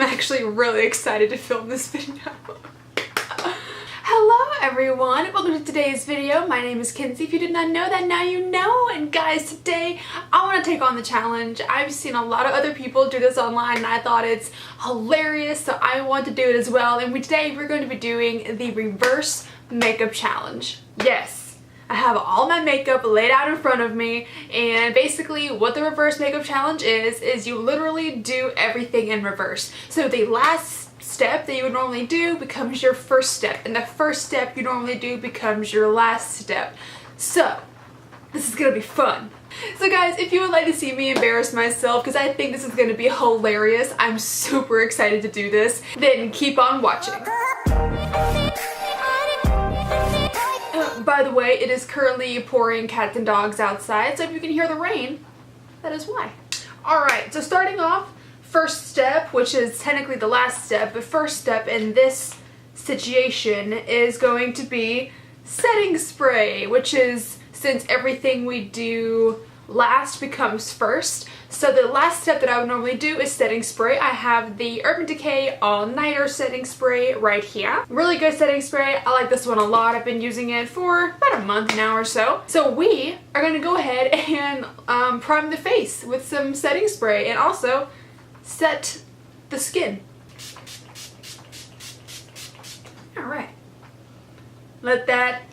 actually really excited to film this video. Hello everyone, welcome to today's video. My name is Kenzie. If you did not know that, now you know. And guys, today I want to take on the challenge. I've seen a lot of other people do this online and I thought it's hilarious, so I want to do it as well. And today we're going to be doing the reverse makeup challenge. Yes, I have all my makeup laid out in front of me, and basically what the reverse makeup challenge is you literally do everything in reverse. So the last step that you would normally do becomes your first step, and the first step you normally do becomes your last step. So this is gonna be fun. So guys, if you would like to see me embarrass myself, because I think this is gonna be hilarious, I'm super excited to do this, then keep on watching. By the way, it is currently pouring cats and dogs outside, so if you can hear the rain, that is why. Alright, so starting off, first step, which is technically the last step, but first step in this situation is going to be setting spray, which is since everything we do last becomes first. So the last step that I would normally do is setting spray. I have the Urban Decay All Nighter setting spray right here. Really good setting spray. I like this one a lot. I've been using it for about a month now or so. So we are going to go ahead and prime the face with some setting spray and also set the skin. Alright. Let that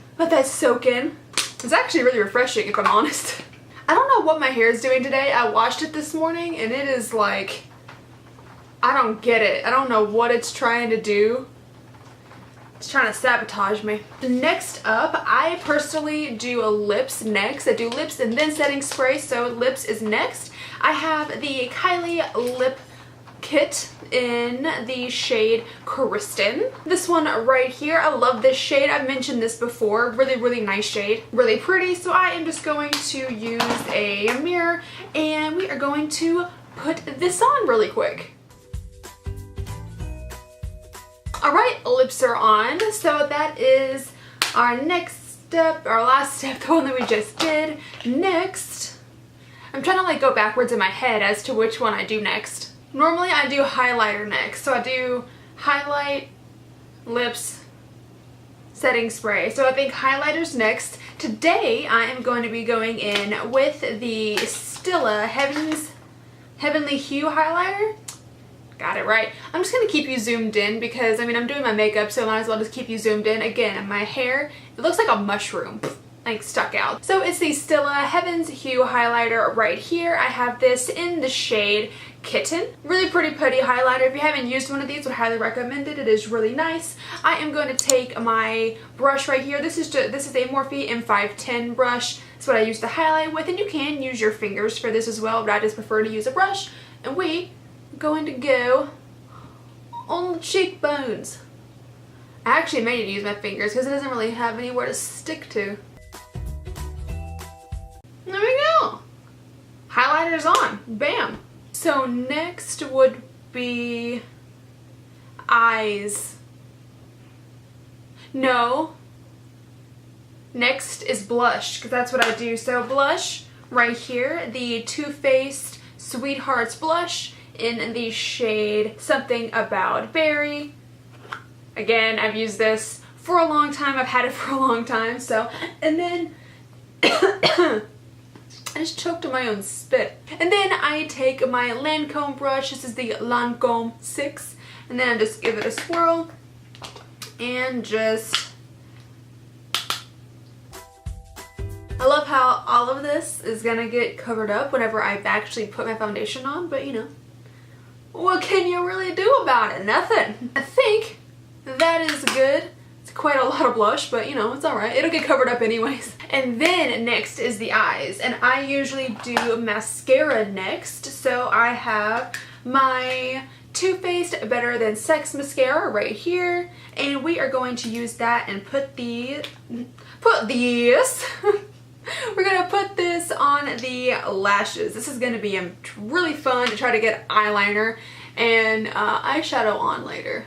soak in. It's actually really refreshing, if I'm honest. I don't know what my hair is doing today. I washed it this morning and it is like, I don't get it. I don't know what it's trying to do. It's trying to sabotage me. Next up, I personally do lips next. I do lips and then setting spray, so lips is next. I have the Kylie lip kit in the shade Kristen. This one right here, I love this shade. I've mentioned this before. Really nice shade. Really pretty. So I am just going to use a mirror and we are going to put this on really quick. Alright, lips are on. So that is our next step, our last step, the one that we just did. Next, I'm trying to like go backwards in my head as to which one I do next. Normally I do highlighter next, so I do highlight, lips, setting spray. So I think highlighter's next. Today I am going to be going in with the Stila Heavenly Hue highlighter. Got it right. I'm just going to keep you zoomed in because, I mean, I'm doing my makeup, so I might as well just keep you zoomed in. Again, my hair, it looks like a mushroom. Like stuck out. So it's the Stila Heaven's Hue highlighter right here. I have this in the shade Kitten. Really pretty highlighter. If you haven't used one of these, I would highly recommend it. It is really nice. I am going to take my brush right here. This is a Morphe M510 brush. That's what I use to highlight with, and you can use your fingers for this as well, but I just prefer to use a brush. And we are going to go on the cheekbones. I actually may need to use my fingers because it doesn't really have anywhere to stick to. There we go. Highlighter's on. Bam. So next would be eyes. No. Next is blush, because that's what I do. So blush right here, the Too Faced Sweethearts blush in the shade Something About Berry. Again, I've used this for a long time. I've had it for a long time. So, and then I just choked on my own spit. And then I take my Lancome brush. This is the Lancome 6. And then I just give it a swirl. And just... I love how all of this is gonna get covered up whenever I've actually put my foundation on. But you know, what can you really do about it? Nothing. I think that is good. It's quite a lot of blush, but you know, it's alright. It'll get covered up anyways. And then next is the eyes. And I usually do mascara next. So I have my Too Faced Better Than Sex mascara right here. And we are going to use that and put this. We're going to put this on the lashes. This is going to be really fun to try to get eyeliner and eyeshadow on later.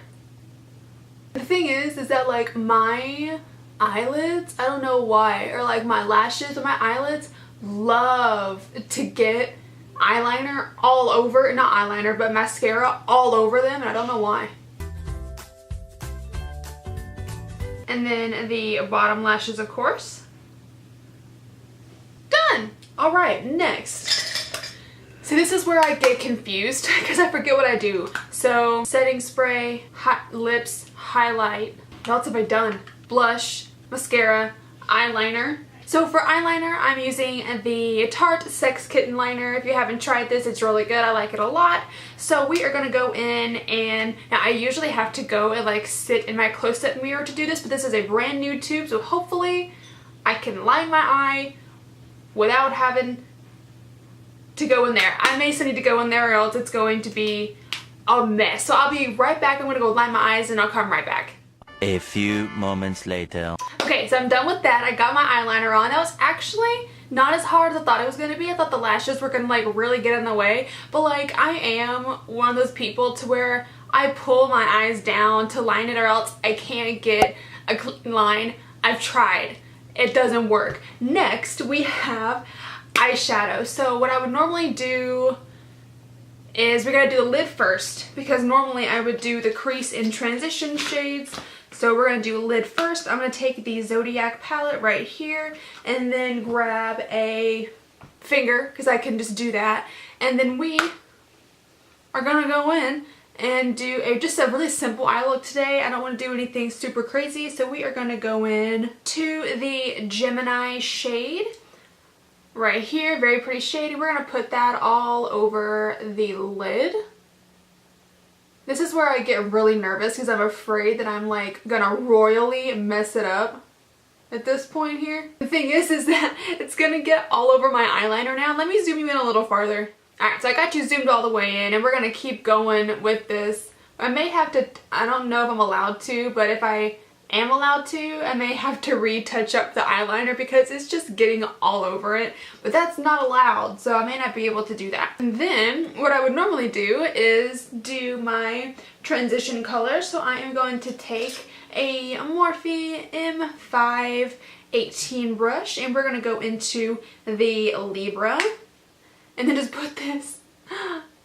The thing is that like my eyelids, I don't know why, or like my lashes or my eyelids love to get eyeliner all over, not eyeliner, but mascara all over them, and I don't know why. And then the bottom lashes, of course. Done! Alright, next. See, this is where I get confused because I forget what I do. So, setting spray, hot lips, highlight. What else have I done? Blush, mascara, eyeliner. So for eyeliner, I'm using the Tarte Sex Kitten liner. If you haven't tried this, it's really good. I like it a lot. So we are going to go in, and now I usually have to go and like sit in my close-up mirror to do this, but this is a brand new tube, so hopefully I can line my eye without having to go in there. I may still need to go in there or else it's going to be a mess. So I'll be right back. I'm going to go line my eyes and I'll come right back. A few moments later. Okay, so I'm done with that. I got my eyeliner on. That was actually not as hard as I thought it was going to be. I thought the lashes were going to like really get in the way. But like I am one of those people to where I pull my eyes down to line it or else I can't get a clean line. I've tried. It doesn't work. Next, we have eyeshadow. So what I would normally do is we gotta do the lid first because normally I would do the crease in transition shades. So we're gonna do lid first. I'm gonna take the Zodiac palette right here and then grab a finger because I can just do that. And then we are gonna go in and do just a really simple eye look today. I don't want to do anything super crazy. So we are gonna go in to the Gemini shade right here. Very pretty shade. We're gonna put that all over the lid. This is where I get really nervous because I'm afraid that I'm like gonna royally mess it up at this point here. The thing is that it's gonna get all over my eyeliner now. Let me zoom you in a little farther. Alright, so I got you zoomed all the way in and we're gonna keep going with this. I may have to, I don't know if I'm allowed to, but if I am allowed to, I may have to retouch up the eyeliner because it's just getting all over it, but that's not allowed, so I may not be able to do that. And then what I would normally do is do my transition color. So I am going to take a Morphe M518 brush and we're going to go into the Libra and then just put this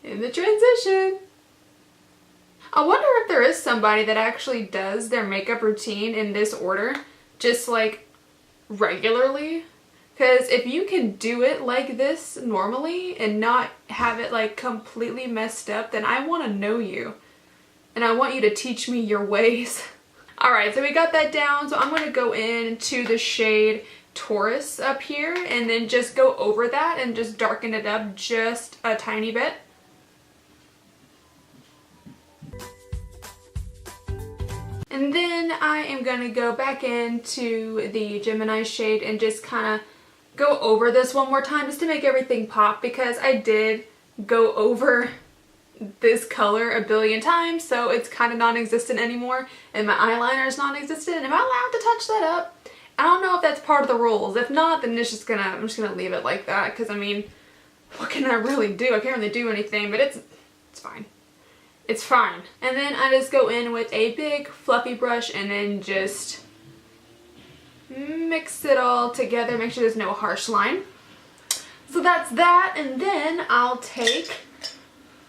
in the transition. I wonder if there is somebody that actually does their makeup routine in this order, just like regularly. Because if you can do it like this normally and not have it like completely messed up, then I want to know you. And I want you to teach me your ways. Alright, so we got that down. So I'm going to go into the shade Taurus up here and then just go over that and just darken it up just a tiny bit. And then I am going to go back into the Gemini shade and just kind of go over this one more time just to make everything pop because I did go over this color a billion times, so it's kind of non-existent anymore and my eyeliner is non-existent. Am I allowed to touch that up? I don't know if that's part of the rules. If not, then it's just I'm just gonna leave it like that because I mean, what can I really do? I can't really do anything, but it's fine. It's fine. And then I just go in with a big fluffy brush and then just mix it all together. Make sure there's no harsh line. So that's that. And then I'll take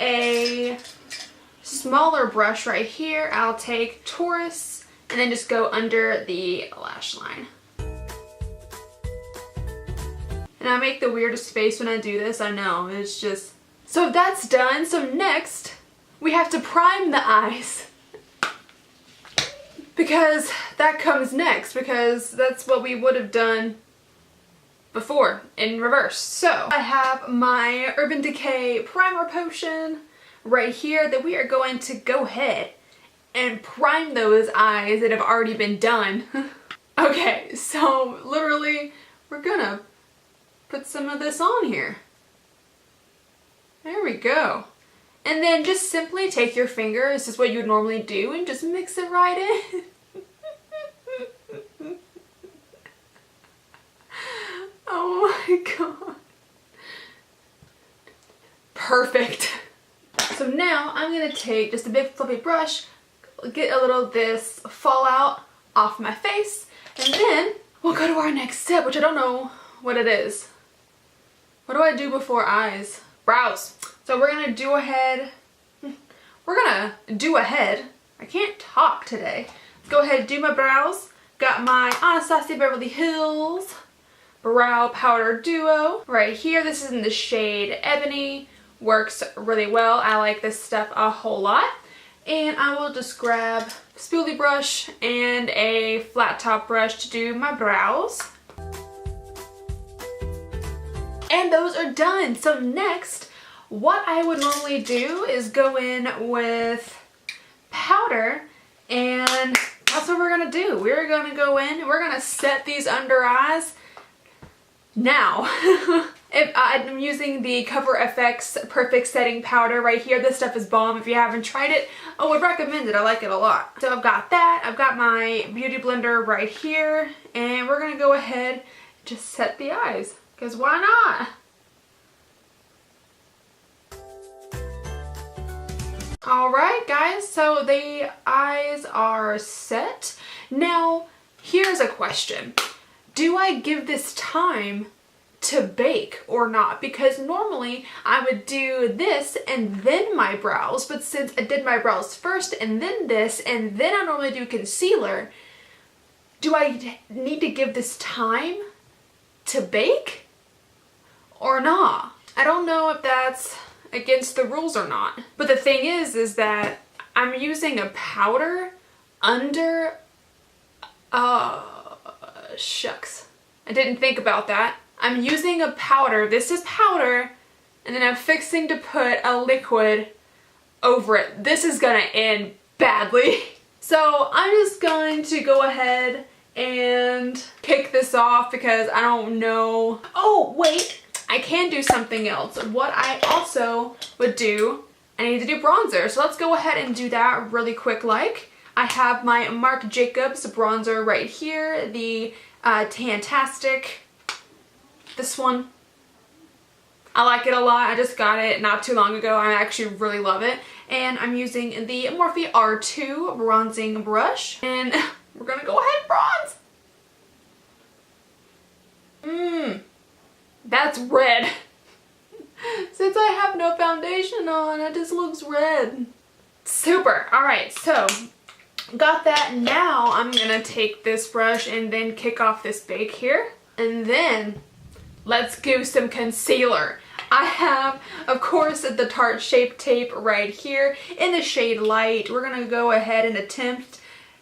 a smaller brush right here. I'll take Taurus and then just go under the lash line. And I make the weirdest face when I do this. I know. It's just... So that's done. So next... we have to prime the eyes because that comes next because that's what we would have done before in reverse. So I have my Urban Decay primer potion right here that we are going to go ahead and prime those eyes that have already been done. Okay, so literally we're gonna put some of this on here. There we go. And then just simply take your finger, this is what you would normally do, and just mix it right in. Oh my god. Perfect. So now I'm going to take just a big fluffy brush, get a little of this fallout off my face, and then we'll go to our next step, which I don't know what it is. What do I do before eyes? brows. So we're gonna do ahead. I can't talk today. Let's go ahead and do my brows. Got my Anastasia Beverly Hills Brow Powder Duo right here. This is in the shade Ebony. Works really well. I like this stuff a whole lot. And I will just grab a Spooly Brush and a flat top brush to do my brows. And those are done. So next, what I would normally do is go in with powder, and that's what we're gonna do. We're gonna go in, we're gonna set these under eyes now. I'm using the CoverFX Perfect Setting Powder right here. This stuff is bomb. If you haven't tried it, I would recommend it. I like it a lot. So I've got that. I've got my beauty blender right here, and we're gonna go ahead and just set the eyes, because why not? Alright guys, so the eyes are set. Now, here's a question. Do I give this time to bake or not? Because normally I would do this and then my brows, but since I did my brows first and then this, and then I normally do concealer, do I need to give this time to bake or not? I don't know if that's against the rules or not. But the thing is that I'm using a powder under, shucks. I didn't think about that. I'm using a powder, this is powder, and then I'm fixing to put a liquid over it. This is gonna end badly. So I'm just going to go ahead and kick this off because I don't know. Oh, wait. I can do something else. What I also would do, I need to do bronzer. So let's go ahead and do that really quick like. I have my Marc Jacobs bronzer right here, the Tan-tastic, this one. I like it a lot. I just got it not too long ago. I actually really love it. And I'm using the Morphe R2 bronzing brush. And we're gonna go ahead and bronze. That's red. Since I have no foundation on, it just looks red. Super. Alright, so got that. Now I'm gonna take this brush and then kick off this bake here. And then let's do some concealer. I have, of course, the Tarte Shape Tape right here in the shade Light. We're gonna go ahead and attempt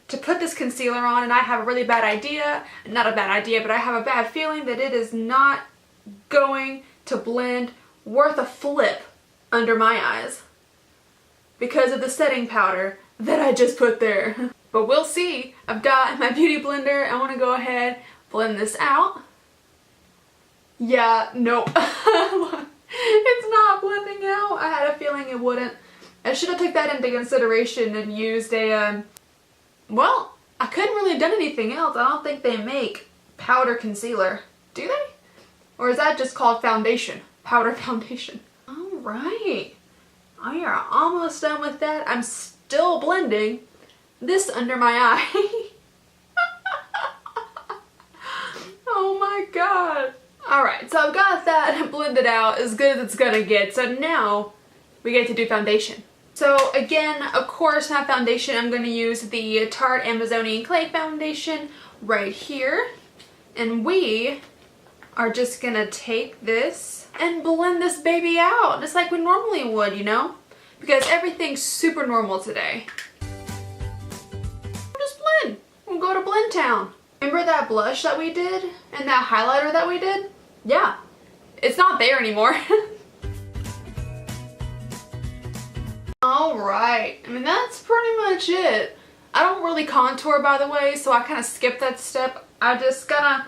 to put this concealer on, and I have a really bad idea. Not a bad idea, but I have a bad feeling that it is not going to blend worth a flip under my eyes because of the setting powder that I just put there. But we'll see. I've got my beauty blender. I want to go ahead, blend this out. Yeah, nope. It's not blending out. I had a feeling it wouldn't. I should have taken that into consideration and used a, well, I couldn't really have done anything else. I don't think they make powder concealer. Do they? Or is that just called foundation? Powder foundation. Alright. We are almost done with that. I'm still blending this under my eye. Oh my god. Alright, so I've got that blended out as good as it's gonna get. So now we get to do foundation. So again, of course, my foundation, I'm gonna use the Tarte Amazonian Clay Foundation right here. And we are just gonna take this and blend this baby out just like we normally would, you know, because everything's super normal today. Just blend. We'll go to Blend Town. Remember that blush that we did and that highlighter that we did? Yeah, it's not there anymore. Alright, I mean that's pretty much it. I don't really contour, by the way, so I kind of skipped that step. I just kind of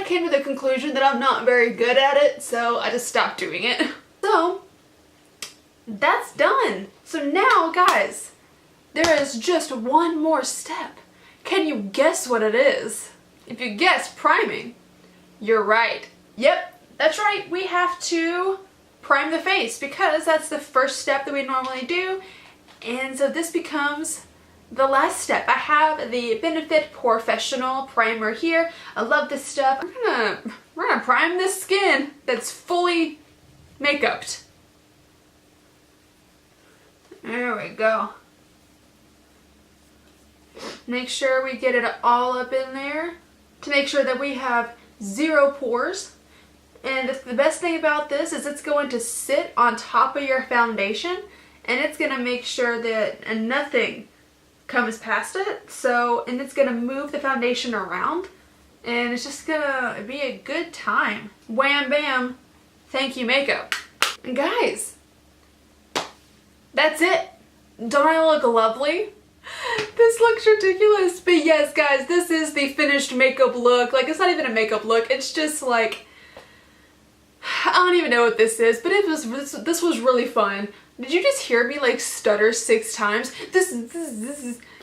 came to the conclusion that I'm not very good at it, so I just stopped doing it. So that's done. So now, guys, there is just one more step. Can you guess what it is? If you guess priming, you're right. Yep, that's right. We have to prime the face because that's the first step that we normally do. And so this becomes the last step. I have the Benefit POREfessional primer here. I love this stuff. We're gonna prime this skin that's fully makeuped. There we go. Make sure we get it all up in there to make sure that we have 0 pores. And the best thing about this is it's going to sit on top of your foundation, and it's going to make sure that nothing comes past it. So, and it's going to move the foundation around, and it's just going to be a good time. Wham bam, thank you makeup. And guys, that's it. Don't I look lovely? This looks ridiculous, but yes guys, this is the finished makeup look. Like, it's not even a makeup look, it's just like, I don't even know what this is, but this was really fun. Did you just hear me like stutter 6 times?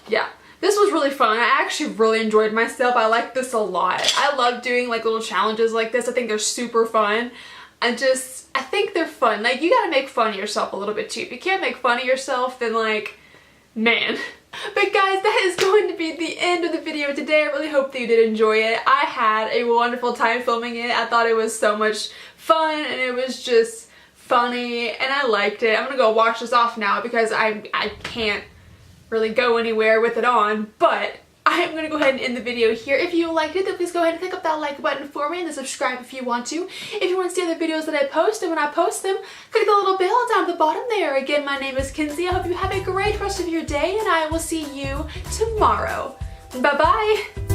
Yeah, this was really fun. I actually really enjoyed myself. I like this a lot. I love doing like little challenges like this. I think they're super fun. I think they're fun. Like, you gotta make fun of yourself a little bit too. If you can't make fun of yourself, then like, man. But guys, that is going to be the end of the video today. I really hope that you did enjoy it. I had a wonderful time filming it. I thought it was so much fun, and it was just funny, and I liked it. I'm gonna go wash this off now because I can't really go anywhere with it on, but I'm gonna go ahead and end the video here. If you liked it, then please go ahead and click up that like button for me, and then subscribe if you want to. If you want to see other videos that I post, and when I post them, click the little bell down at the bottom there. Again, my name is Kenzie. I hope you have a great rest of your day, and I will see you tomorrow. Bye-bye.